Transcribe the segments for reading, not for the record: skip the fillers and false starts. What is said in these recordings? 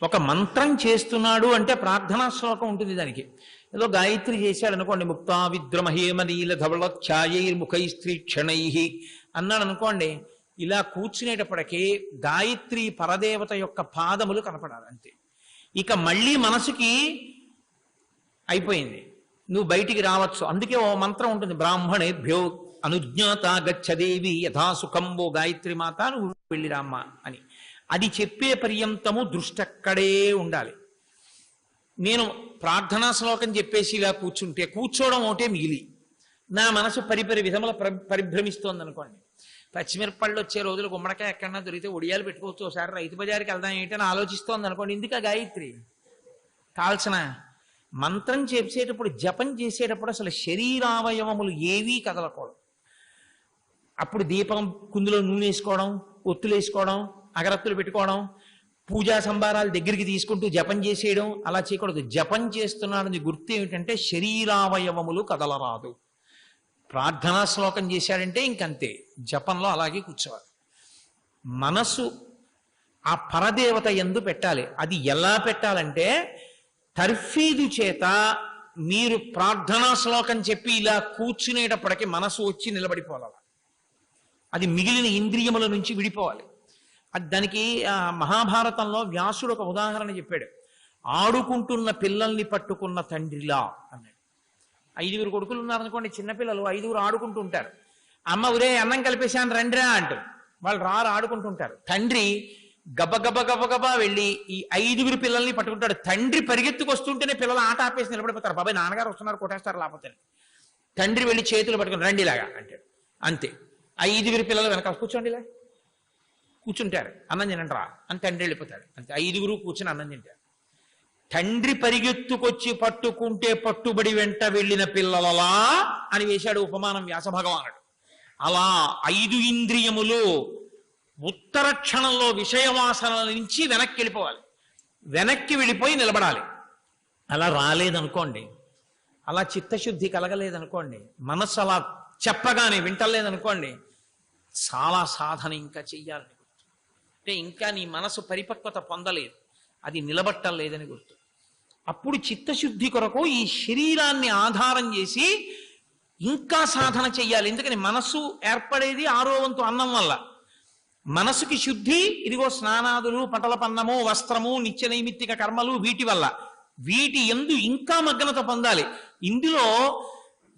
ఒక మంత్రం చేస్తున్నాడు అంటే ప్రార్థనా శ్లోకం ఉంటుంది దానికి. ఏదో గాయత్రి చేశాడు అనుకోండి, ముక్తా విద్రమహేమనీల ధవళ ఛాయైర్ముఖైస్త్రీక్షణై అన్నాడు అనుకోండి, ఇలా కూర్చునేటప్పటికీ గాయత్రి పరదేవత యొక్క పాదములు కనపడాలి అంతే. ఇక మళ్ళీ మనసుకి అయిపోయింది, నువ్వు బయటికి రావచ్చు. అందుకే ఓ మంత్రం ఉంటుంది, బ్రాహ్మణేభ్యో అనుజ్ఞాత గచ్చదేవి యథాసుఖంబో గాయత్రి మాత, నువ్వు వెళ్ళిరామ్మ అని. అది చెప్పే పర్యంతము దృష్టక్కడే ఉండాలి. నేను ప్రార్థనా శ్లోకం చెప్పేసి ఇలా కూర్చోవడం ఒకటే మిగిలి నా మనసు పరిపరి విధముల పరిభ్రమిస్తోంది అనుకోండి. పచ్చిమిరపళ్ళు వచ్చే రోజులు గుమ్మడికాయ ఎక్కడన్నా దొరికితే ఒడియాలు పెట్టుకోవచ్చు, ఒకసారి రైతు బజార్కి వెళ్దాం ఏంటని ఆలోచిస్తోంది అనుకోండి. ఇందుక గాయత్రి కాల్సిన మంత్రం చేసేటప్పుడు, జపం చేసేటప్పుడు అసలు శరీరావయవములు ఏవీ కదలకూడదు. అప్పుడు దీపం కుందులో నూనె వేసుకోవడం, ఒత్తులు వేసుకోవడం, అగరత్తులు పెట్టుకోవడం, పూజా సంభారాలు దగ్గరికి తీసుకుంటూ జపం చేసేయడం అలా చేయకూడదు. జపం చేస్తున్నాడని గుర్తు ఏమిటంటే శరీరావయవములు కదలరాదు. ప్రార్థనా శ్లోకం చేశాడంటే ఇంకంతే, జపంలో అలాగే కూర్చోవాలి. మనసు ఆ పరదేవత యందు పెట్టాలి. అది ఎలా పెట్టాలంటే తర్ఫీదు చేత మీరు ప్రార్థనా శ్లోకం చెప్పి ఇలా కూర్చునేటప్పటికీ మనసు వచ్చి నిలబడిపోవాలి. అది మిగిలిన ఇంద్రియముల నుంచి విడిపోవాలి. అది దానికి మహాభారతంలో వ్యాసుడు ఒక ఉదాహరణ చెప్పాడు. ఆడుకుంటున్న పిల్లల్ని పట్టుకున్న తండ్రిలా అన్నాడు. 5 కొడుకులు ఉన్నారనుకోండి, చిన్నపిల్లలు 5 ఆడుకుంటూ ఉంటారు. అమ్మ ఉరే అన్నం కలిపేశాను రండిరా అంటూ వాళ్ళు ఆడుకుంటుంటారు. తండ్రి గబగబా వెళ్ళి ఈ 5 పిల్లల్ని పట్టుకుంటాడు. తండ్రి పరిగెత్తుకొస్తుంటేనే పిల్లలు ఆట ఆపేసి నిలబడిపోతారు. బాబాయ్ నాన్నగారు వస్తున్నారు కొట్టేస్తారు లేకపోతే. తండ్రి వెళ్ళి చేతులు పట్టుకుని రండిలాగా అంటాడు. అంతే. 5 పిల్లలు వెనకాల కూర్చోండి, ఇలా కూర్చుంటారు. అన్నం తినండి రా అని తండ్రి వెళ్ళిపోతాడు. అంతే. 5 కూర్చుని అన్నం తింటారు. తండ్రి పరిగెత్తుకొచ్చి పట్టుకుంటే పట్టుబడి వెంట వెళ్ళిన పిల్లలలా అని వేశాడు ఉపమానం వ్యాస భగవానుడు. అలా 5 ఇంద్రియములు ఉత్తర క్షణంలో విషయవాసనల నుంచి వెనక్కి వెళ్ళిపోవాలి. వెనక్కి వెళ్ళిపోయి నిలబడాలి. అలా రాలేదనుకోండి, అలా చిత్తశుద్ధి కలగలేదనుకోండి, మనస్సు అలా చెప్పగానే వింటలేదనుకోండి, చాలా సాధన ఇంకా చెయ్యాలని గుర్తు. అంటే ఇంకా నీ మనసు పరిపక్వత పొందలేదు, అది నిలబట్టలేదని గుర్తు. అప్పుడు చిత్తశుద్ధి కొరకు ఈ శరీరాన్ని ఆధారం చేసి ఇంకా సాధన చెయ్యాలి. ఎందుకని మనస్సు ఏర్పడేది 6వ వంతు అన్నం వల్ల. మనసుకి శుద్ధి ఇదిగో స్నానాదులు, పటల పన్నము, వస్త్రము, నిత్య నైమిత్తిక కర్మలు, వీటి వల్ల. వీటి యందు ఇంకా మగ్నత పొందాలి. ఇందులో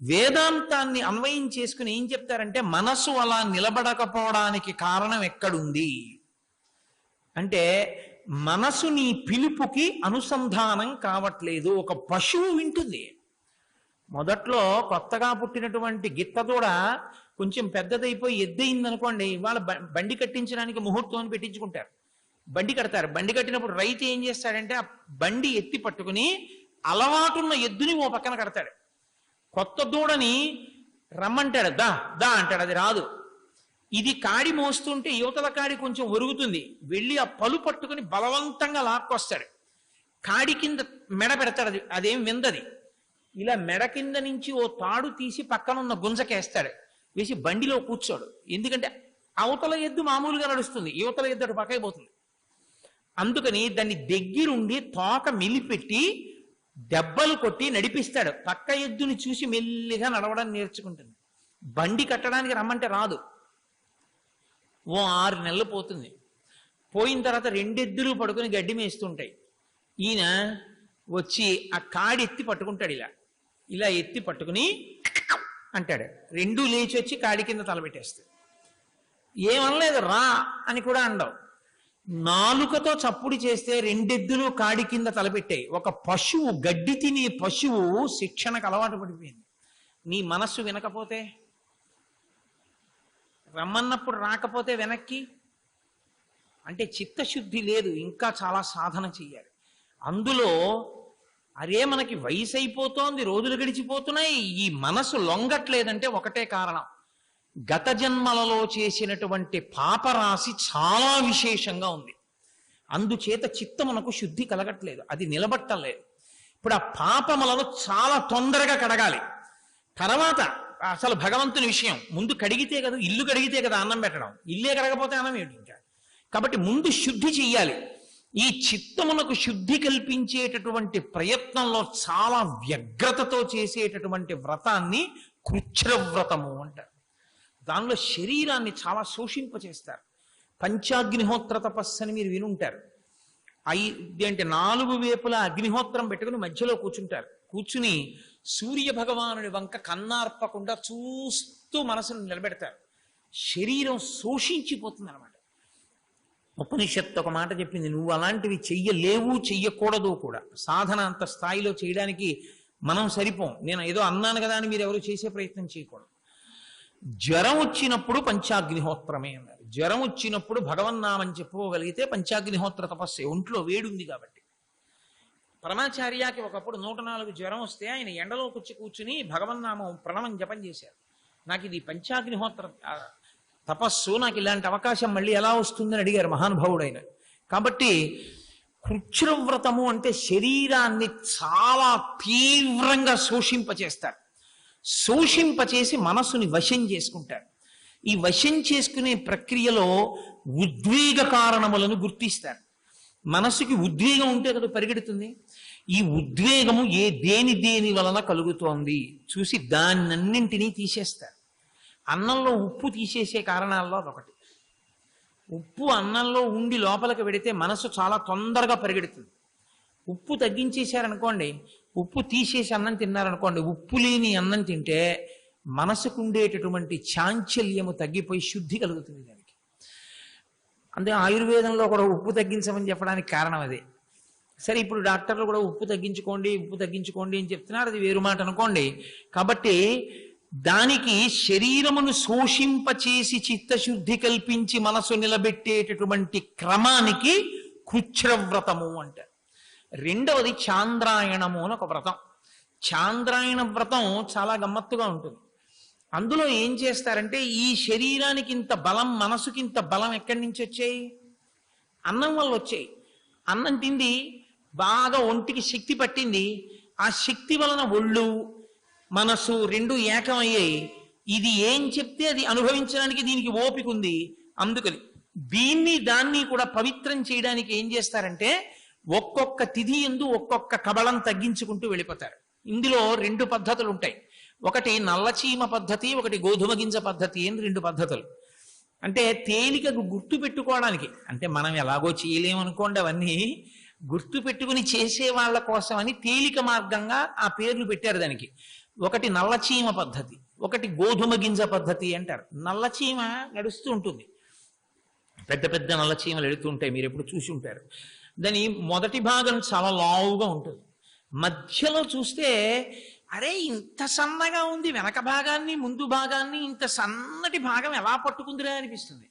వేదాంతాన్ని అన్వయం చేసుకుని ఏం చెప్తారంటే, మనసు అలా నిలబడకపోవడానికి కారణం ఎక్కడుంది అంటే, మనసు నీ పిలుపుకి అనుసంధానం కావట్లేదు. ఒక పశువు వింటుంది. మొదట్లో కొత్తగా పుట్టినటువంటి గిత్తదూడ కొంచెం పెద్దదైపోయి ఎద్దయిందనుకోండి, ఇవాళ బండి కట్టించడానికి ముహూర్తం పెట్టించుకుంటారు, బండి కడతారు. బండి కట్టినప్పుడు రైతు ఏం చేస్తాడంటే ఆ బండి ఎత్తి పట్టుకుని అలవాటున్న ఎద్దుని ఓ పక్కన కడతాడు. కొత్త దూడని రమ్మంటాడు, దా దా అంటాడు, అది రాదు. ఇది కాడి మోస్తుంటే యువతల కాడి కొంచెం ఒరుగుతుంది, వెళ్ళి ఆ పలు పట్టుకుని బలవంతంగా లాక్కొస్తాడు. కాడి కింద మెడ పెడతాడు, అదేం విందది. ఇలా మెడ కింద నుంచి ఓ తాడు తీసి పక్కనున్న గుంజకేస్తాడు, వేసి బండిలో కూర్చోడు. ఎందుకంటే అవతల ఎద్దు మామూలుగా నడుస్తుంది, యువతల ఎద్దు అటు పక్కైపోతుంది. అందుకని దాన్ని దగ్గరుండి తోక మెలిపెట్టి దెబ్బలు కొట్టి నడిపిస్తాడు. పక్క ఎద్దుని చూసి మెల్లిగా నడవడం నేర్చుకుంటుంది. బండి కట్టడానికి రమ్మంటే రాదు. ఓ 6 నెలలు పోతుంది. పోయిన తర్వాత 2 ఎద్దులు పడుకుని గడ్డి మేస్తుంటాయి. ఈయన వచ్చి ఆ కాడి ఎత్తి పట్టుకుంటాడు, ఇలా ఇలా ఎత్తి పట్టుకుని అంటాడు. 2 లేచి వచ్చి కాడి కింద తలపెట్టేస్తాడు. ఏమనలేదు, రా అని కూడా అండవు. నాలుకతో చప్పుడు చేస్తే 2 ఎద్దులు కాడి కింద తలపెట్టాయి. ఒక పశువు, గడ్డి తినే పశువు శిక్షణకు అలవాటు పడిపోయింది. నీ మనస్సు వినకపోతే, రమ్మన్నప్పుడు రాకపోతే వెనక్కి అంటే చిత్తశుద్ధి లేదు. ఇంకా చాలా సాధన చెయ్యాలి. అందులో అరే మనకి వయసు అయిపోతోంది, రోజులు గడిచిపోతున్నాయి, ఈ మనసు లొంగట్లేదంటే ఒకటే కారణం, గత జన్మలలో చేసినటువంటి పాపరాశి చాలా విశేషంగా ఉంది. అందుచేత చిత్తమునకు శుద్ధి కలగట్లేదు, అది నిలబట్టలేదు. ఇప్పుడు ఆ పాపములను చాలా తొందరగా కడగాలి. తర్వాత అసలు భగవంతుని విషయం ముందు కడిగితే కదా, ఇల్లు కడిగితే కదా అన్నం పెట్టడం. ఇల్లే కడగపోతే అన్నం ఏమిటి ఇంకా. కాబట్టి ముందు శుద్ధి చెయ్యాలి. ఈ చిత్తమునకు శుద్ధి కల్పించేటటువంటి ప్రయత్నంలో చాలా వ్యగ్రతతో చేసేటటువంటి వ్రతాన్ని కృచ్ఛ్రవ్రతము అంటారు. దానిలో శరీరాన్ని చాలా శోషింపచేస్తారు. పంచాగ్నిహోత్ర తపస్సు అని మీరు వినుంటారు. అంటే 4 వేపులా అగ్నిహోత్రం పెట్టుకుని మధ్యలో కూర్చుంటారు. కూర్చుని సూర్య భగవానుడి వంక కన్నార్పకుండా చూస్తూ మనసును నిలబెడతారు. శరీరం శోషించిపోతుంది అనమాట. ఉపనిషత్తు ఒక మాట చెప్పింది, నువ్వు అలాంటివి చెయ్యలేవు, చెయ్యకూడదు కూడా. సాధన అంత స్థాయిలో చేయడానికి మనం సరిపోం. నేను ఏదో అన్నాను కదా అని మీరు ఎవరు చేసే ప్రయత్నం చేయకూడదు. జ్వరం వచ్చినప్పుడు పంచాగ్నిహోత్రమే అన్నారు. జ్వరం వచ్చినప్పుడు భగవన్నామని చెప్పుకోగలిగితే పంచాగ్నిహోత్ర తపస్సే. ఒంట్లో వేడుంది కాబట్టి. పరమాచార్యకి ఒకప్పుడు 104 జ్వరం వస్తే ఆయన ఎండలోకి కూర్చుని భగవన్నామం ప్రణవం జపం చేశారు. నాకు ఇది పంచాగ్నిహోత్ర తపస్సు, నాకు ఇలాంటి అవకాశం మళ్ళీ ఎలా వస్తుందని అడిగారు మహానుభావుడైన. కాబట్టి కృచ్ఛ్రవ్రతము అంటే శరీరాన్ని చాలా తీవ్రంగా శోషింపచేస్తారు. శోషింపచేసి మనసుని వశం చేసుకుంటారు. ఈ వశం చేసుకునే ప్రక్రియలో ఉద్వేగ కారణములను గుర్తిస్తారు. మనసుకి ఉద్వేగం ఉంటే కదా పరిగెడుతుంది. ఈ ఉద్వేగము దేని వలన కలుగుతోంది చూసి దాన్నన్నింటినీ తీసేస్తారు. అన్నంలో ఉప్పు తీసేసే కారణాల్లో అదొకటి. ఉప్పు అన్నంలో ఉండి లోపలికి వెడితే మనసు చాలా తొందరగా పరిగెడుతుంది. ఉప్పు తగ్గించేశారనుకోండి, ఉప్పు తీసేసి అన్నం తిన్నారనుకోండి, ఉప్పు లేని అన్నం తింటే మనసుకు ఉండేటటువంటి చాంచల్యము తగ్గిపోయి శుద్ధి కలుగుతుంది దానికి. అంటే ఆయుర్వేదంలో కూడా ఉప్పు తగ్గించమని చెప్పడానికి కారణం అదే. సరే, ఇప్పుడు డాక్టర్లు కూడా ఉప్పు తగ్గించుకోండి అని చెప్తున్నారు, అది వేరు మాట అనుకోండి. కాబట్టి దానికి శరీరమును శోషింపచేసి చిత్తశుద్ధి కల్పించి మనసు నిలబెట్టేటటువంటి క్రమానికి కృచ్ఛ్రవ్రతము అంటారు. రెండవది చాంద్రాయణము అని ఒక వ్రతం. చాంద్రాయణ వ్రతం చాలా గమ్మత్తుగా ఉంటుంది. అందులో ఏం చేస్తారంటే, ఈ శరీరానికి ఇంత బలం, మనసుకి ఇంత బలం ఎక్కడి నుంచి వచ్చాయి? అన్నం వల్ల వచ్చాయి. అన్నం తింది, బాగా ఒంటికి శక్తి పట్టింది. ఆ శక్తి వలన ఒళ్ళు మనసు రెండు ఏకమయ్యాయి. ఇది ఏం చెప్తే అది అనుభవించడానికి దీనికి ఓపిక ఉంది. అందుకని దాన్ని కూడా పవిత్రం చేయడానికి ఏం చేస్తారంటే, ఒక్కొక్క తిథి యందు ఒక్కొక్క కబళం తగ్గించుకుంటూ వెళ్ళిపోతారు. ఇందులో 2 పద్ధతులు ఉంటాయి. ఒకటి నల్లచీమ పద్ధతి, ఒకటి గోధుమ గింజ పద్ధతి అని 2 పద్ధతులు. అంటే తేలికకు గుర్తు పెట్టుకోవడానికి, అంటే మనం ఎలాగో చేయలేమనుకోండి, అవన్నీ గుర్తు పెట్టుకుని చేసే వాళ్ళ కోసం అని తేలిక మార్గంగా ఆ పేర్లు పెట్టారు దానికి. ఒకటి నల్లచీమ పద్ధతి, ఒకటి గోధుమ గింజ పద్ధతి అంటారు. నల్లచీమ నడుస్తూ ఉంటుంది, పెద్ద పెద్ద నల్లచీమలు ఎడుతూ ఉంటాయి, మీరు ఎప్పుడు చూసి ఉంటారు. దాని మొదటి భాగం చాలా లావుగా ఉంటుంది. మధ్యలో చూస్తే అరే ఇంత సన్నగా ఉంది, వెనక భాగాన్ని ముందు భాగాన్ని ఇంత సన్నటి భాగం ఎలా పట్టుకుందిరా అనిపిస్తుంది.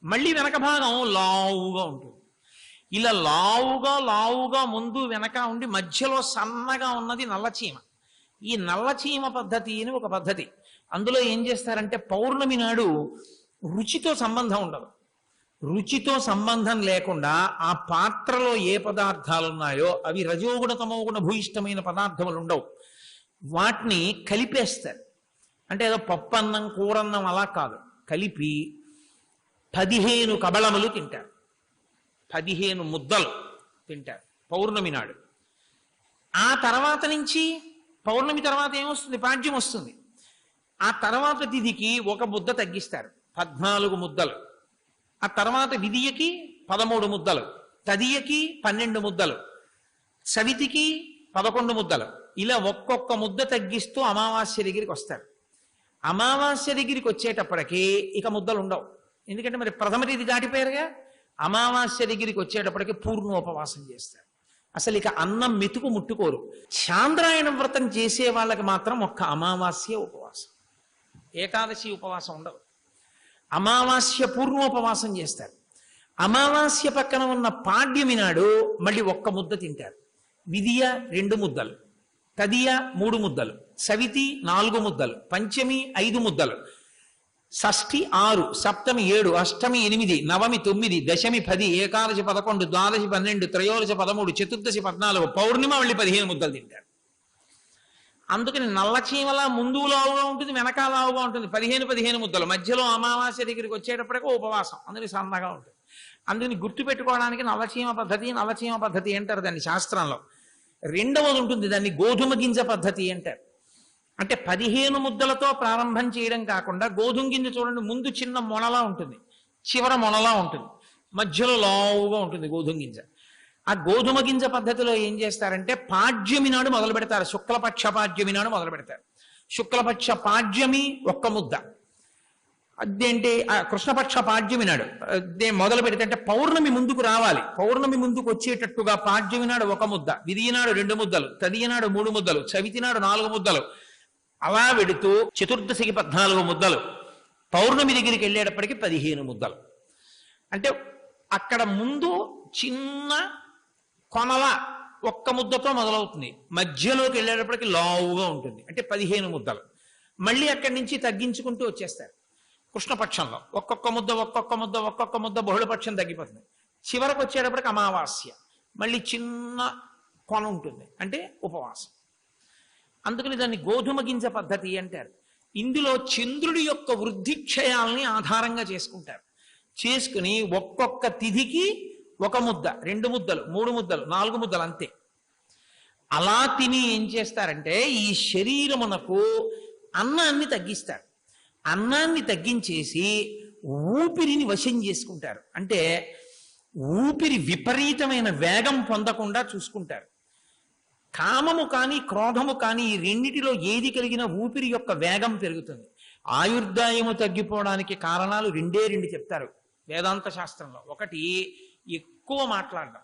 మళ్ళీ వెనక భాగం లావుగా ఉంటుంది. ఇలా లావుగా ముందు వెనక ఉండి మధ్యలో సన్నగా ఉన్నది నల్లచీమ. ఈ నల్లచీమ పద్ధతి అని ఒక పద్ధతి. అందులో ఏం చేస్తారంటే, పౌర్ణమి నాడు రుచితో సంబంధం ఉండదు. రుచితో సంబంధం లేకుండా ఆ పాత్రలో ఏ పదార్థాలు ఉన్నాయో అవి రజోగుణ తమోగుణ భూయిష్టమైన పదార్థములు ఉండవు. వాటిని కలిపేస్తారు. అంటే ఏదో పప్పన్నం కూరన్నం అలా కాదు, కలిపి 15 కబళములు తింటారు. 15 ముద్దలు తింటారు పౌర్ణమి నాడు. ఆ తర్వాత నుంచి పౌర్ణమి తర్వాత ఏమొస్తుంది? పాడ్యం వస్తుంది. ఆ తర్వాత తిథికి 1 ముద్ద తగ్గిస్తారు, 14 ముద్దలు. ఆ తర్వాత విధియకి 13 ముద్దలు, తదియకి 12 ముద్దలు, సవితికి 11 ముద్దలు. ఇలా ఒక్కొక్క ముద్ద తగ్గిస్తూ అమావాస్య దగ్గరికి వస్తారు. అమావాస్య దగ్గరికి వచ్చేటప్పటికి ఇక ముద్దలు ఉండవు. ఎందుకంటే మరి ప్రథమ తిథి దాటిపోయారుగా. అమావాస్య దగ్గరికి వచ్చేటప్పటికి పూర్ణోపవాసం చేస్తారు. అసలు ఇక అన్నం మెతుకు ముట్టుకోరు. చాంద్రాయణ వ్రతం చేసే వాళ్ళకి మాత్రం ఒక్క అమావాస్య ఉపవాసం, ఏకాదశి ఉపవాసం ఉండవు. అమావాస్య పూర్ణోపవాసం చేస్తారు. అమావాస్య పక్కన ఉన్న పాడ్యమి నాడు మళ్ళీ 1 ముద్ద తింటారు. విధియ 2 ముద్దలు, తదియ 3 ముద్దలు, సవితి 4 ముద్దలు, పంచమి 5 ముద్దలు, షష్ఠి 6, సప్తమి 7, అష్టమి 8, నవమి 9, దశమి 10, ఏకాదశి 11, ద్వాదశి 12, త్రయోదశి 13, చతుర్దశి 14, పౌర్ణిమ మళ్ళీ 15 ముద్దలు తింటారు. అందుకని నల్లచీమలా ముందు లావుగా ఉంటుంది, వెనక లావుగా ఉంటుంది. 15 ముద్దలు. మధ్యలో అమావాస్య దగ్గరికి వచ్చేటప్పటికి ఉపవాసం, అందుకని సన్నగా ఉంటుంది. అందుకని గుర్తుపెట్టుకోవడానికి నల్లచీమ పద్ధతి అంటారు దాన్ని శాస్త్రంలో. రెండవది ఉంటుంది, దాన్ని గోధుమ గింజ పద్ధతి అంటారు. అంటే 15 ముద్దలతో ప్రారంభం చేయడం కాకుండా, గోధుమ గింజ చూడండి, ముందు చిన్న మొనలా ఉంటుంది, చివర మొనలా ఉంటుంది, మధ్యలో లావుగా ఉంటుంది గోధుమ గింజ. ఆ గోధుమ గింజ పద్ధతిలో ఏం చేస్తారంటే పాడ్యమి నాడు మొదలు పెడతారు, శుక్లపక్ష పాడ్యమి నాడు మొదలు పెడతారు. శుక్లపక్ష పాడ్యమి ఒక్క ముద్ద, అదేంటి కృష్ణపక్ష పాడ్యమి నాడు మొదలు పెడితే అంటే పౌర్ణమి ముందుకు రావాలి, పౌర్ణమి ముందుకు వచ్చేటట్టుగా పాడ్యమి నాడు ఒక ముద్ద, విధియ నాడు 2 ముద్దలు, తదియ నాడు 3 ముద్దలు, చవితి నాడు 4 ముద్దలు, అలా వెడుతూ చతుర్దశికి 14 ముద్దలు, పౌర్ణమి దగ్గరికి వెళ్ళేటప్పటికి 15 ముద్దలు. అంటే అక్కడ ముందు చిన్న కొనల ఒక్క ముద్దతో మొదలవుతుంది, మధ్యలోకి వెళ్ళేటప్పటికి లావుగా ఉంటుంది, అంటే 15 ముద్దలు. మళ్ళీ అక్కడి నుంచి తగ్గించుకుంటూ వచ్చేస్తారు. కృష్ణపక్షంలో ఒక్కొక్క ముద్ద బహుళపక్షం తగ్గిపోతుంది. చివరకు వచ్చేటప్పటికి అమావాస్య, మళ్ళీ చిన్న కొన ఉంటుంది, అంటే ఉపవాసం. అందుకని దాన్ని గోధుమ గింజ పద్ధతి అంటారు. ఇందులో చంద్రుడి యొక్క వృద్ధిక్షయాల్ని ఆధారంగా చేసుకుంటారు. చేసుకుని ఒక్కొక్క తిథికి 1 ముద్ద, 2 ముద్దలు, 3 ముద్దలు, 4 ముద్దలు అంతే. అలా తిని ఏం చేస్తారంటే ఈ శరీరమునకు అన్నాన్ని తగ్గిస్తారు. అన్నాన్ని తగ్గించేసి ఊపిరిని వశం చేసుకుంటారు. అంటే ఊపిరి విపరీతమైన వేగం పొందకుండా చూసుకుంటారు. కామము కానీ క్రోధము కానీ ఈ రెండిటిలో ఏది కలిగిన ఊపిరి యొక్క వేగం పెరుగుతుంది. ఆయుర్దాయము తగ్గిపోవడానికి కారణాలు 2 చెప్తారు వేదాంత శాస్త్రంలో. 1 ఎక్కువ మాట్లాడడం,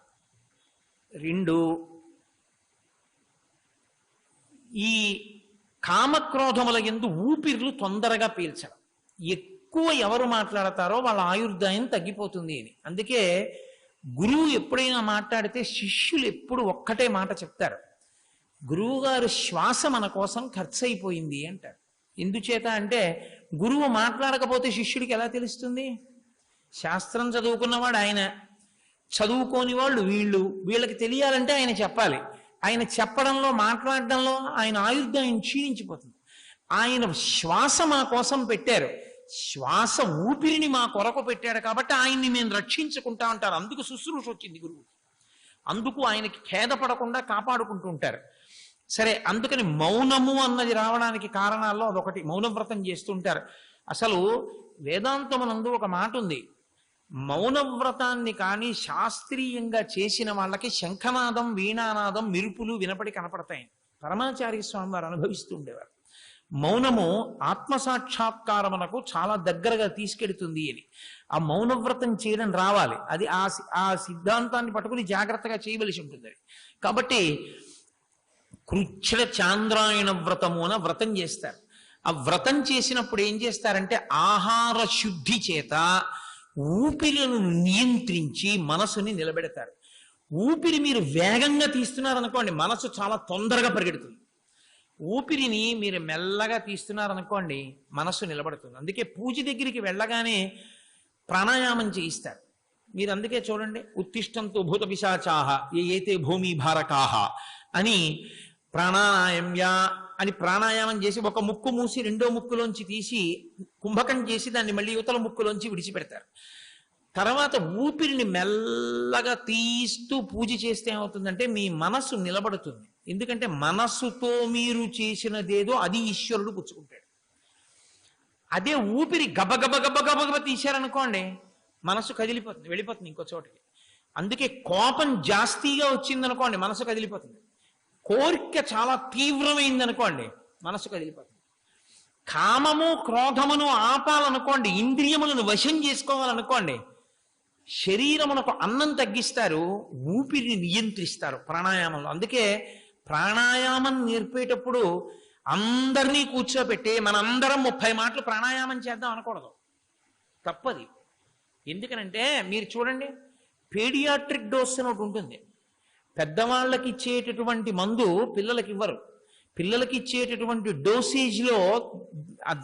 2 ఈ కామక్రోధముల యందు ఊపిర్లు తొందరగా పీల్చడం. ఎక్కువ ఎవరు మాట్లాడతారో వాళ్ళ ఆయుర్దాయం తగ్గిపోతుంది అని. అందుకే గురువు ఎప్పుడైనా మాట్లాడితే శిష్యులు ఎప్పుడు ఒక్కటే మాట చెప్తారు, గురువుగారు శ్వాస మన కోసం ఖర్చు అయిపోయింది అంటారు. ఎందుచేత అంటే గురువు మాట్లాడకపోతే శిష్యుడికి ఎలా తెలుస్తుంది? శాస్త్రం చదువుకున్నవాడు ఆయన, చదువుకోని వాళ్ళు వీళ్ళకి తెలియాలంటే ఆయన చెప్పాలి. ఆయన చెప్పడంలో మాట్లాడడంలో ఆయన ఆయుర్దాయం క్షీణించిపోతుంది. ఆయన శ్వాస మా కోసం పెట్టారు, శ్వాస ఊపిరిని మా కొరకు పెట్టాడు కాబట్టి ఆయన్ని మేము రక్షించుకుంటా ఉంటారు. అందుకు శుశ్రూష వచ్చింది గురువు, అందుకు ఆయనకి ఖేదపడకుండా కాపాడుకుంటూ ఉంటారు. సరే, అందుకని మౌనము అన్నది రావడానికి కారణాల్లో అదొకటి. మౌనవ్రతం చేస్తుంటారు. అసలు వేదాంతమునందు ఒక మాట ఉంది, మౌనవ్రతాన్ని కానీ శాస్త్రీయంగా చేసిన వాళ్ళకి శంఖనాదం, వీణానాదం, మెరుపులు వినపడి కనపడతాయి. పరమాచార్య స్వామి వారు అనుభవిస్తూ ఉండేవారు. మౌనము ఆత్మసాక్షాత్కారమునకు చాలా దగ్గరగా తీసుకెడుతుంది అని. ఆ మౌనవ్రతం చేయడం రావాలి, అది ఆ సిద్ధాంతాన్ని పట్టుకుని జాగ్రత్తగా చేయవలసి ఉంటుంది. కాబట్టి కృచ్ఛ్ర చాంద్రాయణ వ్రతము అన్న వ్రతం చేస్తారు. ఆ వ్రతం చేసినప్పుడు ఏం చేస్తారంటే ఆహార శుద్ధి చేత ఊపిరిలను నియంత్రించి మనసుని నిలబెడతారు. ఊపిరి మీరు వేగంగా తీస్తున్నారనుకోండి, మనసు చాలా తొందరగా పరిగెడుతుంది. ఊపిరిని మీరు మెల్లగా తీస్తున్నారనుకోండి, మనస్సు నిలబడుతుంది. అందుకే పూజ దగ్గరికి వెళ్ళగానే ప్రాణాయామం చేయిస్తారు. మీరు అందుకే చూడండి, ఉత్తిష్టంతో భూత పిశాచాహ ఏతే భూమి భారకాహ అని ప్రాణాయామ్య అని ప్రాణాయామం చేసి ఒక ముక్కు మూసి 2వ ముక్కులోంచి తీసి కుంభకం చేసి దాన్ని మళ్ళీ యువతల ముక్కులోంచి విడిచిపెడతారు. తర్వాత ఊపిరిని మెల్లగా తీస్తూ పూజ చేస్తే ఏమవుతుందంటే మీ మనస్సు నిలబడుతుంది. ఎందుకంటే మనస్సుతో మీరు చేసినదేదో అది ఈశ్వరుడు పుచ్చుకుంటాడు. అదే ఊపిరి గబగబ గబగబ తీశారనుకోండి, మనస్సు కదిలిపోతుంది, వెళ్ళిపోతుంది ఇంకో చోటికి. అందుకే కోపం జాస్తిగా వచ్చిందనుకోండి, మనసు కదిలిపోతుంది. కోరిక చాలా తీవ్రమైందనుకోండి, మనసు కదిలిపోతుంది. కామము క్రోధమును ఆపాలనుకోండి, ఇంద్రియములను వశం చేసుకోవాలనుకోండి, శరీరమునకు అన్నం తగ్గిస్తారు, ఊపిరిని నియంత్రిస్తారు ప్రాణాయామంలో. అందుకే ప్రాణాయామం నేర్పేటప్పుడు అందరినీ కూర్చోబెట్టి మనందరం 30 మాటలు ప్రాణాయామం చేద్దాం అనకూడదు, తప్పది. ఎందుకనంటే మీరు చూడండి, పేడియాట్రిక్ డోస్ అని ఒకటి ఉంటుంది. పెద్దవాళ్ళకి ఇచ్చేటటువంటి మందు పిల్లలకి ఇవ్వరు. పిల్లలకి ఇచ్చేటటువంటి డోసేజ్లో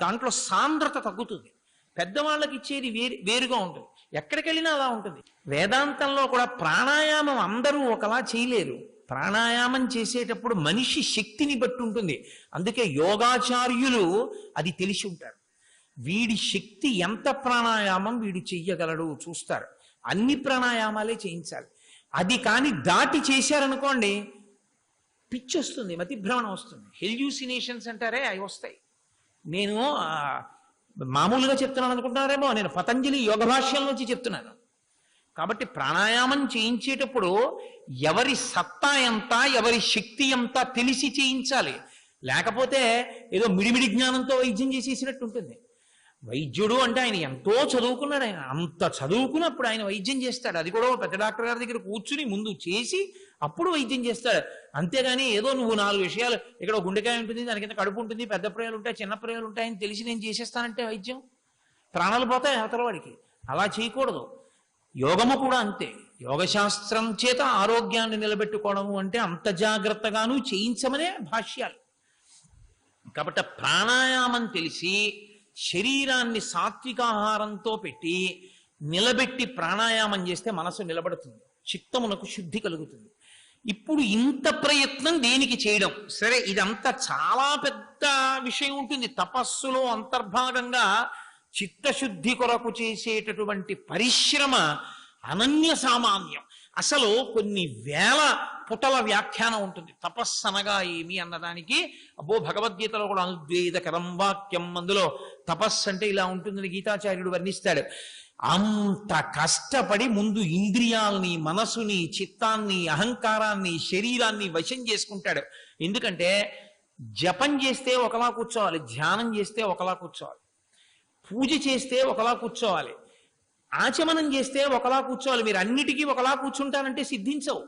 దాంట్లో సాంద్రత తగ్గుతుంది. పెద్దవాళ్ళకి ఇచ్చేది వేరుగా ఉంటుంది. ఎక్కడికి వెళ్ళినా అలా ఉంటుంది. వేదాంతంలో కూడా ప్రాణాయామం అందరూ ఒకలా చేయలేరు. ప్రాణాయామం చేసేటప్పుడు మనిషి శక్తిని బట్టి ఉంటుంది. అందుకే యోగాచార్యులు అది తెలిసి ఉంటారు. వీడి శక్తి ఎంత ప్రాణాయామం వీడు చెయ్యగలడు చూస్తారు. అన్ని ప్రాణాయామాలే చేయించాలి. అది కానీ దాటి చేశారనుకోండి పిచ్చి వస్తుంది, మతిభ్రమణం వస్తుంది, హెల్యూసినేషన్స్ అంటారే అవి వస్తాయి. నేను మామూలుగా చెప్తున్నాను అనుకుంటున్నారేమో, నేను పతంజలి యోగ భాష్యం నుంచి చెప్తున్నాను. కాబట్టి ప్రాణాయామం చేయించేటప్పుడు ఎవరి సత్తా ఎంత, ఎవరి శక్తి ఎంత తెలిసి చేయించాలి. లేకపోతే ఏదో మిడిమిడి జ్ఞానంతో వైద్యం చేసేసినట్టు ఉంటుంది. వైద్యుడు అంటే ఆయన ఎంతో చదువుకున్నాడు, ఆయన అంత చదువుకున్నప్పుడు ఆయన వైద్యం చేస్తాడు. అది కూడా పెద్ద డాక్టర్ గారి దగ్గర కూర్చుని ముందు చేసి అప్పుడు వైద్యం చేస్తాడు. అంతేగాని ఏదో నువ్వు 4 విషయాలు, ఇక్కడ గుండెకాయ ఉంటుంది, దాని కింద కడుపు ఉంటుంది, పెద్ద ప్రయాలు ఉంటాయి, చిన్న ప్రయాలు ఉంటాయని తెలిసి నేను చేసేస్తానంటే వైద్యం ప్రాణాలు పోతాయి అవతల వాడికి. అలా చేయకూడదు. యోగము కూడా అంతే. యోగశాస్త్రం చేత ఆరోగ్యాన్ని నిలబెట్టుకోవడము అంటే అంత జాగ్రత్తగాను చేయించమనే భాష్యాలు. కాబట్టి ప్రాణాయామం తెలిసి శరీరాన్ని సాత్వికాహారంతో పెట్టి నిలబెట్టి ప్రాణాయామం చేస్తే మనసు నిలబడుతుంది, చిత్తమునకు శుద్ధి కలుగుతుంది. ఇప్పుడు ఇంత ప్రయత్నం దేనికి చేయడం? సరే, ఇదంతా చాలా పెద్ద విషయం ఉంటుంది. తపస్సులో అంతర్భాగంగా చిత్తశుద్ధి కొరకు చేసేటటువంటి పరిశ్రమ అనన్య సామాన్యం. అసలు కొన్ని వేల పుటల వ్యాఖ్యానం ఉంటుంది తపస్సు అనగా ఏమి అన్నదానికి. అబ్బో, భగవద్గీతలో కూడా అనుద్వేదకరం వాక్యం, అందులో తపస్సు అంటే ఇలా ఉంటుందని గీతాచార్యుడు వర్ణిస్తాడు. అంత కష్టపడి ముందు ఇంద్రియాల్ని, మనసుని, చిత్తాన్ని, అహంకారాన్ని, శరీరాన్ని వశం చేసుకుంటాడు. ఎందుకంటే జపం చేస్తే ఒకలా కూర్చోవాలి, ధ్యానం చేస్తే ఒకలా కూర్చోవాలి, పూజ చేస్తే ఒకలా కూర్చోవాలి, ఆచమనం చేస్తే ఒకలా కూర్చోవాలి. మీరు అన్నిటికీ ఒకలా కూర్చుంటారంటే సిద్ధించవు.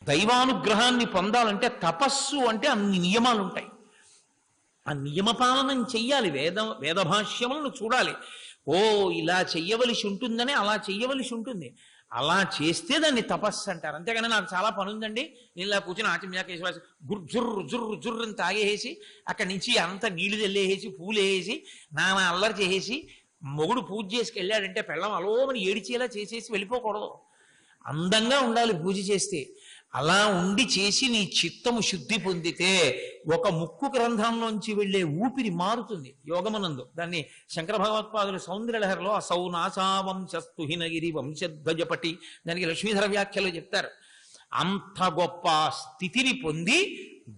దైవానుగ్రహాన్ని పొందాలంటే తపస్సు అంటే అన్ని నియమాలు ఉంటాయి. ఆ నియమపాలనం చెయ్యాలి. వేదభాష్యములను చూడాలి. ఓ, ఇలా చెయ్యవలసి ఉంటుందని అలా చెయ్యవలసి ఉంటుంది. అలా చేస్తే దాన్ని తపస్సు అంటారు. అంతేగాని నాకు చాలా పని ఉందండి, నేను ఇలా కూర్చొని ఆచమ్యాకేసి జుర్రు జుర్రు జుర్రుని తాగేసి అక్కడి నుంచి అంత నీళ్లు తెల్లేసి పూలు వేసి నానా అల్లరి చేసేసి మొగుడు పూజ చేసుకెళ్ళాడంటే పెళ్ళం అలోమని ఏడిచేలా చేసేసి వెళ్ళిపోకూడదు. అందంగా ఉండాలి పూజ చేస్తే. అలా ఉండి చేసి నీ చిత్తము శుద్ధి పొందితే ఒక ముక్కు గ్రంథంలోంచి వెళ్ళే ఊపిరి మారుతుంది యోగమనందు. దాన్ని శంకర భగవత్పాదులు సౌందర్యలహరిలో అసౌ నాసావంశస్తు హినగిరి వంశధ్వజపటి, దానికి లక్ష్మీధర వ్యాఖ్యలో చెప్తారు. అంత గొప్ప స్థితిని పొంది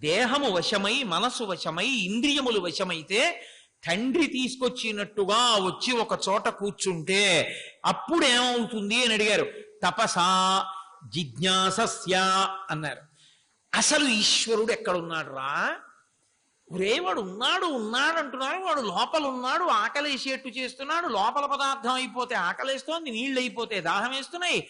దేహము వశమై, మనసు వశమై, ఇంద్రియములు వశమైతే తండ్రి తీసుకొచ్చినట్టుగా వచ్చి ఒక చోట కూర్చుంటే అప్పుడు ఏమవుతుంది అని అడిగారు. తపసా జిజ్ఞాసస్య అన్నారు. అసలు ఈశ్వరుడు ఎక్కడున్నాడు రా? వాడు ఉన్నాడు అంటున్నారు, వాడు లోపల ఉన్నాడు, ఆకలేసేట్టు చేస్తున్నాడు, లోపల పదార్థం అయిపోతే ఆకలేస్తోంది, నీళ్ళు అయిపోతే దాహం వేస్తున్నాయి,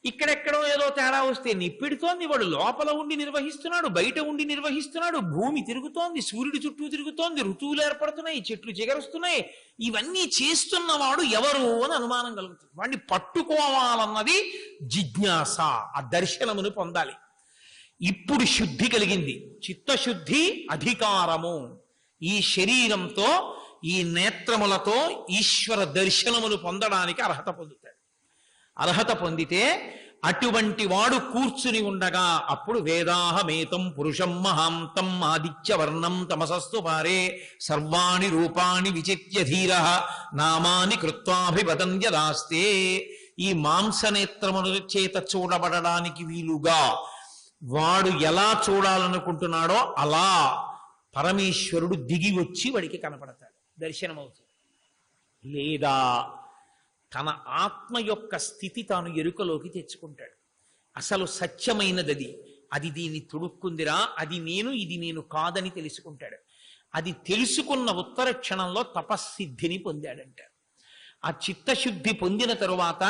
ఇక్కడెక్కడో ఏదో తేడా వస్తే నిప్పిడుతోంది, వాడు లోపల ఉండి నిర్వహిస్తున్నాడు, బయట ఉండి నిర్వహిస్తున్నాడు, భూమి తిరుగుతోంది, సూర్యుడి చుట్టూ తిరుగుతోంది, ఋతువులు ఏర్పడుతున్నాయి, చెట్లు చిగరుస్తున్నాయి. ఇవన్నీ చేస్తున్నవాడు ఎవరు అని అనుమానం కలుగుతుంది. వాడిని పట్టుకోవాలన్నది జిజ్ఞాస. ఆ దర్శనమును పొందాలి. ఇప్పుడు శుద్ధి కలిగింది, చిత్తశుద్ధి, అధికారము. ఈ శరీరంతో, ఈ నేత్రములతో ఈశ్వర దర్శనమును పొందడానికి అర్హత పొందుతాడు. అర్హత పొందితే అటువంటి వాడు కూర్చుని ఉండగా అప్పుడు వేదాహమేతం పురుషం మహాంతం ఆదిత్యవర్ణం తమసస్తు పారే సర్వాణి రూపాణి విచిత్య ధీర నామాని కృత్వాభివదంత్యదాస్తే. ఈ మాంసనేత్రముల చేత చూడబడడానికి వీలుగా వాడు ఎలా చూడాలనుకుంటున్నాడో అలా పరమేశ్వరుడు దిగి వచ్చి వాడికి కనపడతాడు, దర్శనమవుతుంది. లేదా తన ఆత్మ యొక్క స్థితి తాను ఎరుకలోకి తెచ్చుకుంటాడు. అసలు సత్యమైనది అది దీన్ని తొడుక్కుందిరా, అది నేను, ఇది నేను కాదని తెలుసుకుంటాడు. అది తెలుసుకున్న ఉత్తర క్షణంలో తపస్సిద్ధిని పొందాడంటారు. ఆ చిత్తశుద్ధి పొందిన తరువాత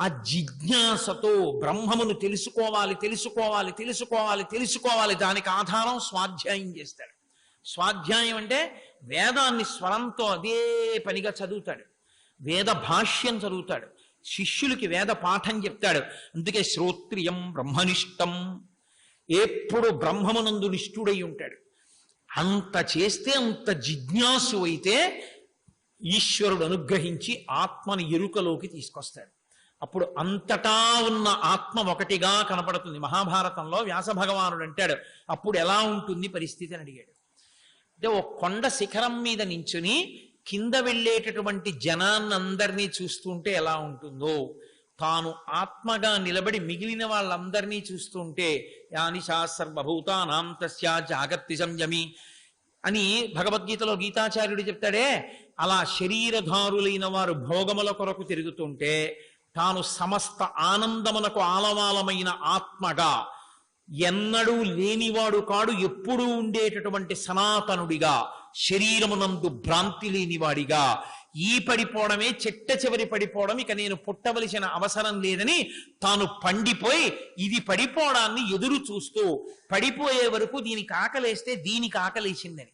ఆ జిజ్ఞాసతో బ్రహ్మమును తెలుసుకోవాలి, తెలుసుకోవాలి, తెలుసుకోవాలి, తెలుసుకోవాలి. దానికి ఆధారం స్వాధ్యాయం చేస్తాడు. స్వాధ్యాయం అంటే వేదాన్ని స్వరంతో అదే పనిగా చదువుతాడు, వేద భాష్యం చదువుతాడు, శిష్యులకి వేద పాఠం చెప్తాడు. అందుకే శ్రోత్రియం బ్రహ్మనిష్టం, ఎప్పుడు బ్రహ్మమునందు నిష్ఠుడై ఉంటాడు. అంత చేస్తే, అంత జిజ్ఞాసు అయితే ఈశ్వరుడు అనుగ్రహించి ఆత్మని ఎరుకలోకి తీసుకొస్తాడు. అప్పుడు అంతటా ఉన్న ఆత్మ ఒకటిగా కనపడుతుంది. మహాభారతంలో వ్యాస భగవానుడు అంటాడు, అప్పుడు ఎలా ఉంటుంది పరిస్థితి అని అడిగాడు. అంటే ఒక కొండ శిఖరం మీద నించుని కింద వెళ్ళేటటువంటి జనాన్నందరినీ చూస్తుంటే ఎలా ఉంటుందో, తాను ఆత్మగా నిలబడి మిగిలిన వాళ్ళందరినీ చూస్తుంటే యానిశా సర్వభూతానాం తస్యా జాగర్తి సంయమి అని భగవద్గీతలో గీతాచార్యుడు చెప్తాడే, అలా శరీరధారులైన వారు భోగముల కొరకు తిరుగుతుంటే తాను సమస్త ఆనందమునకు ఆలవాలమైన ఆత్మగా, ఎన్నడూ లేనివాడు కాడు, ఎప్పుడూ ఉండేటటువంటి సనాతనుడిగా, శరీరమునందు భ్రాంతి లేనివాడిగా, ఈ పడిపోవడమే చిట్ట చివరి పడిపోవడం, ఇక నేను పుట్టవలసిన అవసరం లేదని తాను పండిపోయి ఇది పడిపోవడాన్ని ఎదురు చూస్తూ, పడిపోయే వరకు దీనికి ఆకలేస్తే దీనికి ఆకలేసిందని,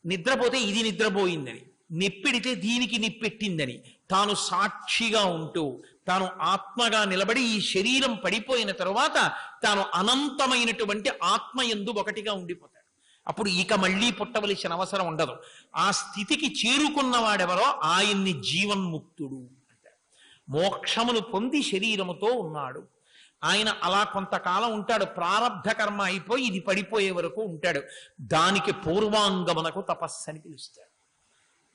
నిద్రపోతే ఇది నిద్రపోయిందని, నిప్పెడితే దీనికి నిప్పెట్టిందని తాను సాక్షిగా ఉంటూ తాను ఆత్మగా నిలబడి ఈ శరీరం పడిపోయిన తరువాత తాను అనంతమైనటువంటి ఆత్మయందు ఒకటిగా ఉండిపోతాడు. అప్పుడు ఇక మళ్ళీ పుట్టవలసిన అవసరం ఉండదు. ఆ స్థితికి చేరుకున్నవాడెవరో ఆయన్ని జీవన్ముక్తుడు అంటారు. మోక్షమును పొంది శరీరముతో ఉన్నాడు ఆయన. అలా కొంతకాలం ఉంటాడు, ప్రారబ్ధ కర్మ అయిపోయి ఇది పడిపోయే వరకు ఉంటాడు. దానికి పూర్వాంగమునకు తపస్సు అని పిలుస్తాడు.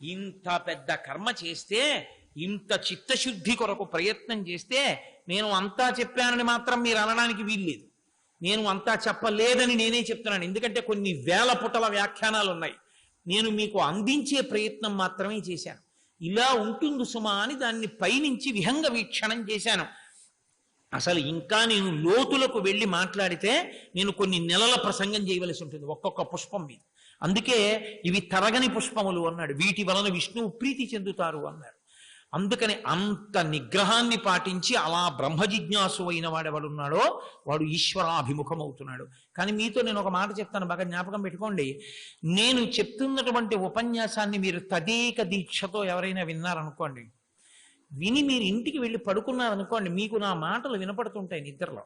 ఇంత పెద్ద కర్మ చేస్తే, ఇంత చిత్తశుద్ధి కొరకు ప్రయత్నం చేస్తే, నేను అంతా చెప్పానని మాత్రం మీరు అనడానికి వీల్లేదు. నేను అంతా చెప్పలేదని నేనే చెప్తున్నాను. ఎందుకంటే కొన్ని వేల పుటల వ్యాఖ్యానాలు ఉన్నాయి. నేను మీకు అందించే ప్రయత్నం మాత్రమే చేశాను. ఇలా ఉంటుంది సుమా అని దాన్ని పైనుంచి విహంగ వీక్షణం చేశాను. అసలు ఇంకా నేను లోతులకు వెళ్ళి మాట్లాడితే నేను కొన్ని నెలల ప్రసంగం చేయవలసి ఉంటుంది ఒక్కొక్క పుష్పం మీద. అందుకే ఇవి తరగని పుష్పములు అన్నాడు. వీటి వలన విష్ణువు ప్రీతి చెందుతారు అన్నారు. అందుకని అంత నిగ్రహాన్ని పాటించి అలా బ్రహ్మ జిజ్ఞాసు అయిన వాడెవడున్నాడో వాడు ఈశ్వరాభిముఖమవుతున్నాడు. కానీ మీతో నేను ఒక మాట చెప్తాను, బాగా జ్ఞాపకం పెట్టుకోండి. నేను చెప్తున్నటువంటి ఉపన్యాసాన్ని మీరు తదేక దీక్షతో ఎవరైనా విన్నారనుకోండి, విని మీరు ఇంటికి వెళ్ళి పడుకున్నారనుకోండి, మీకు నా మాటలు వినపడుతుంటాయి నిద్రలో.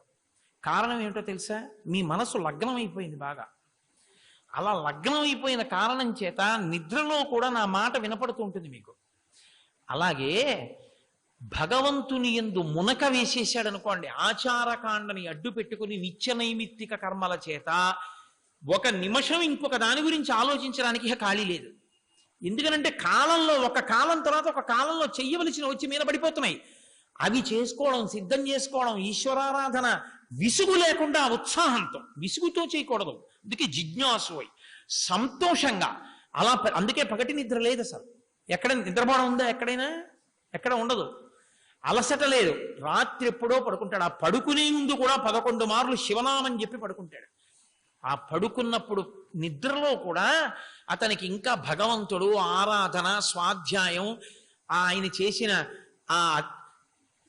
కారణం ఏమిటో తెలుసా? మీ మనసు లగ్నం అయిపోయింది బాగా. అలా లగ్నం అయిపోయిన కారణం చేత నిద్రలో కూడా నా మాట వినపడుతూ ఉంటుంది మీకు. అలాగే భగవంతుని యందు మునక వేసేసాడు అనుకోండి, ఆచారకాండని అడ్డు పెట్టుకుని నిత్య నైమిత్తిక కర్మల చేత ఒక నిమిషం ఇంకొక దాని గురించి ఆలోచించడానికి ఇక ఖాళీ లేదు. ఎందుకనంటే కాలంలో ఒక కాలం తర్వాత ఒక కాలంలో చెయ్యవలసిన వచ్చి మీద పడిపోతున్నాయి. అవి చేసుకోవడం, సిద్ధం చేసుకోవడం, ఈశ్వరారాధన విసుగు లేకుండా ఉత్సాహంతో, విసుగుతో చేయకూడదు. అందుకే జిజ్ఞాసు అయి సంతోషంగా అలా. అందుకే పగటి నిద్ర లేదు అసలు. ఎక్కడ నిద్రపోవడం ఉందా? ఎక్కడైనా ఎక్కడ ఉండదు. అలసట లేదు. రాత్రి ఎప్పుడో పడుకుంటాడు. ఆ పడుకునే ముందు కూడా 11 మార్లు శివనామని చెప్పి పడుకుంటాడు. ఆ పడుకున్నప్పుడు నిద్రలో కూడా అతనికి ఇంకా భగవంతుడు, ఆరాధన, స్వాధ్యాయం, ఆయన చేసిన ఆ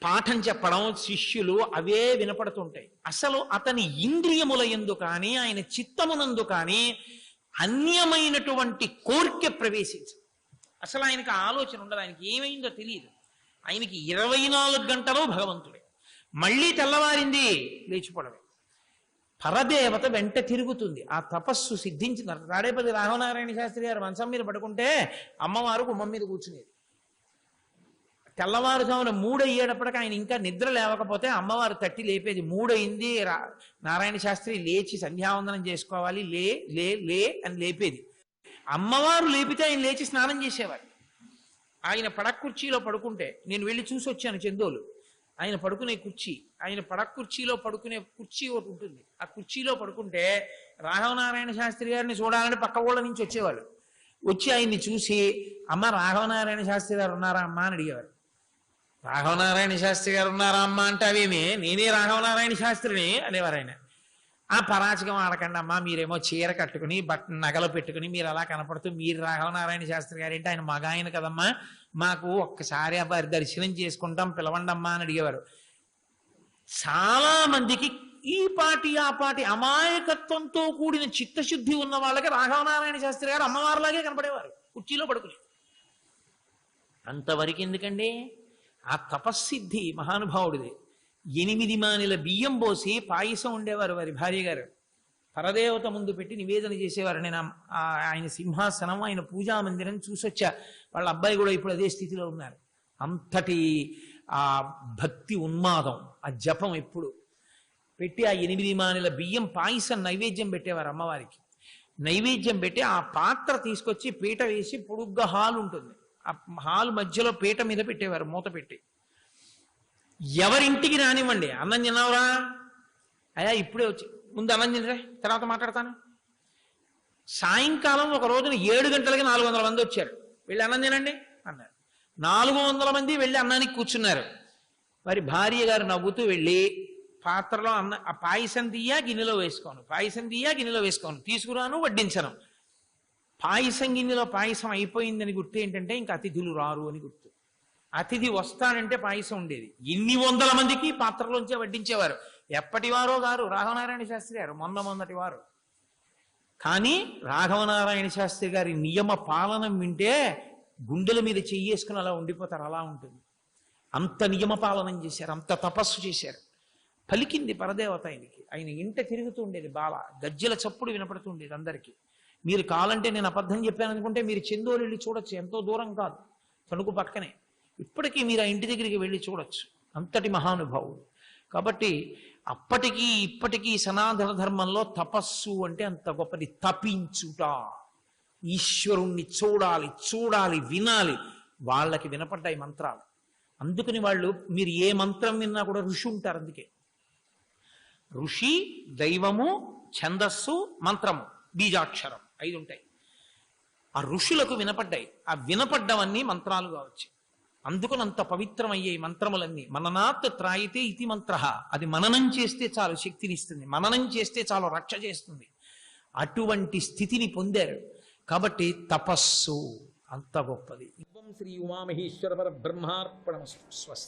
పాఠం చెప్పడం, శిష్యులు అవే వినపడుతుంటాయి. అసలు అతని ఇంద్రియముల యందు కానీ ఆయన చిత్తమునందు కానీ అన్యమైనటువంటి కోరిక ప్రవేశించదు. అసలు ఆయనకు ఆలోచన ఉండదు. ఆయనకి ఏమైందో తెలియదు. ఆయనకి 24 గంటలు భగవంతుడే. మళ్ళీ తెల్లవారింది లేచిపోవడమే. పరదేవత వెంట తిరుగుతుంది. ఆ తపస్సు సిద్ధించిన తాడేపల్లి రాఘవనారాయణ శాస్త్రి గారు మంచం మీద పడుకుంటే అమ్మవారు గుమ్మం మీద కూర్చునేది. తెల్లవారుజామున 3 అయ్యేటప్పటికి ఆయన ఇంకా నిద్ర లేవకపోతే అమ్మవారు తట్టి లేపేది. 3 అయింది, నారాయణ శాస్త్రి లేచి సంధ్యావందనం చేసుకోవాలి, లే లే లే అని లేపేది. అమ్మవారు లేపితే ఆయన లేచి స్నానం చేసేవారు. ఆయన పడక్కుర్చీలో పడుకుంటే నేను వెళ్ళి చూసి వచ్చాను చందోలు. ఆయన పడుకునే కుర్చీ, ఆయన పడక్కుర్చీలో పడుకునే కుర్చీ ఒకటి ఉంటుంది. ఆ కుర్చీలో పడుకుంటే రాఘవనారాయణ శాస్త్రి గారిని చూడాలని పక్క ఊళ్ళ నుంచి వచ్చేవాళ్ళు. వచ్చి ఆయన్ని చూసి, అమ్మ రాఘవనారాయణ శాస్త్రి గారు ఉన్నారా అమ్మా అని అడిగేవారు. రాఘవనారాయణ శాస్త్రి గారు ఉన్నారా అమ్మ అంటే అవేమే, నేనే రాఘవనారాయణ శాస్త్రిని అనేవారు ఆయన. ఆ పరాచకం ఆడకండి అమ్మా, మీరేమో చీర కట్టుకుని నగలు పెట్టుకుని మీరు అలా కనపడుతూ మీరు రాఘవనారాయణ శాస్త్రి గారు ఏంటి, ఆయన మగ ఆయన కదమ్మా, మాకు ఒక్కసారి వారి దర్శనం చేసుకుంటాం పిలవండమ్మా అని అడిగేవారు. చాలా మందికి ఈ పాటి ఆ పాటి అమాయకత్వంతో కూడిన చిత్తశుద్ధి ఉన్న వాళ్ళకి రాఘవనారాయణ శాస్త్రి గారు అమ్మవారిలాగే కనపడేవారు కుర్చీలో పడుకుని. అంతవరకు ఎందుకండి? ఆ తపస్సిద్ధి మహానుభావుడిది. 8 మానిల బియ్యం పోసి పాయసం ఉండేవారు వారి భార్య గారు. పరదేవత ముందు పెట్టి నివేదన చేసేవారు. నేను ఆయన సింహాసనం, ఆయన పూజా మందిరం చూసొచ్చా. వాళ్ళ అబ్బాయి కూడా ఇప్పుడు అదే స్థితిలో ఉన్నారు. అంతటి ఆ భక్తి ఉన్మాదం, ఆ జపం ఎప్పుడు పెట్టి ఆ 8 మానిల బియ్యం పాయసం నైవేద్యం పెట్టేవారు అమ్మవారికి. నైవేద్యం పెట్టి ఆ పాత్ర తీసుకొచ్చి పీట వేసి పొడుగ్గా హాల్ ఉంటుంది. ఆ హాల్ మధ్యలో పీట మీద పెట్టేవారు మూత పెట్టి. ఎవరింటికి రానివ్వండి, అన్నం తిన్నావురా, అయ్యా ఇప్పుడే వచ్చి ముందు అన్నం తినరే తర్వాత మాట్లాడతాను. సాయంకాలం ఒక రోజున 7 గంటలకి 400 మంది వచ్చారు, వెళ్ళి అన్నం తినండి అన్నారు. 400 మంది వెళ్ళి అన్నానికి కూర్చున్నారు. మరి భార్య గారు నవ్వుతూ వెళ్ళి పాత్రలో అన్న ఆ పాయసం తీయా గిన్నెలో వేసుకోను, పాయసం తీయా గిన్నెలో వేసుకోను, తీసుకురాను వడ్డించను. పాయసం గిన్నెలో పాయసం అయిపోయిందని గుర్తు ఏంటంటే ఇంకా అతిథులు రారు అని గుర్తు. అతిథి వస్తానంటే పాయసం ఉండేది. ఇన్ని 100 మందికి పాత్రలోంచే వడ్డించేవారు. ఎప్పటివారో గారు రాఘవనారాయణ శాస్త్రి గారు, మొన్నటి వారు. కానీ రాఘవనారాయణ శాస్త్రి గారి నియమ పాలనం వింటే గుండెల మీద చెయ్యేసుకుని అలా ఉండిపోతారు. అలా ఉంటుంది. అంత నియమ పాలనం చేశారు, అంత తపస్సు చేశారు. పలికింది పరదేవత ఆయనకి. ఆయన ఇంట తిరుగుతూ ఉండేది బాల, గజ్జెల చప్పుడు వినపడుతూ ఉండేది అందరికీ. మీరు కావాలంటే నేను అబద్ధం చెప్పాను అనుకుంటే మీరు చెందోలు వెళ్ళి చూడొచ్చు, ఎంతో దూరం కాదు, తణుకు పక్కనే. ఇప్పటికీ మీరు ఆ ఇంటి దగ్గరికి వెళ్ళి చూడొచ్చు, అంతటి మహానుభావుడు. కాబట్టి అప్పటికీ ఇప్పటికీ సనాతన ధర్మంలో తపస్సు అంటే అంత గొప్పది. తపించుట, ఈశ్వరుణ్ణి చూడాలి, చూడాలి, వినాలి. వాళ్ళకి వినపడ్డాయి మంత్రాలు. అందుకని వాళ్ళు మీరు ఏ మంత్రం విన్నా కూడా ఋషి ఉంటారు. అందుకే ఋషి, దైవము, ఛందస్సు, మంత్రము, బీజాక్షరం 5 ఉంటాయి. ఆ ఋషులకు వినపడ్డాయి. ఆ వినపడ్డవన్నీ మంత్రాలుగా వచ్చాయి. అందుకని అంత పవిత్రమయ్యాయి మంత్రములన్నీ. మననాత్ త్రాయితే ఇతి మంత్ర, అది మననం చేస్తే చాలు శక్తినిస్తుంది, మననం చేస్తే చాలు రక్ష చేస్తుంది. అటువంటి స్థితిని పొందారు. కాబట్టి తపస్సు అంత గొప్పది. శ్రీ ఉమామహేశ్వర పరబ్రహ్మార్పణమస్తు. స్వస్తి.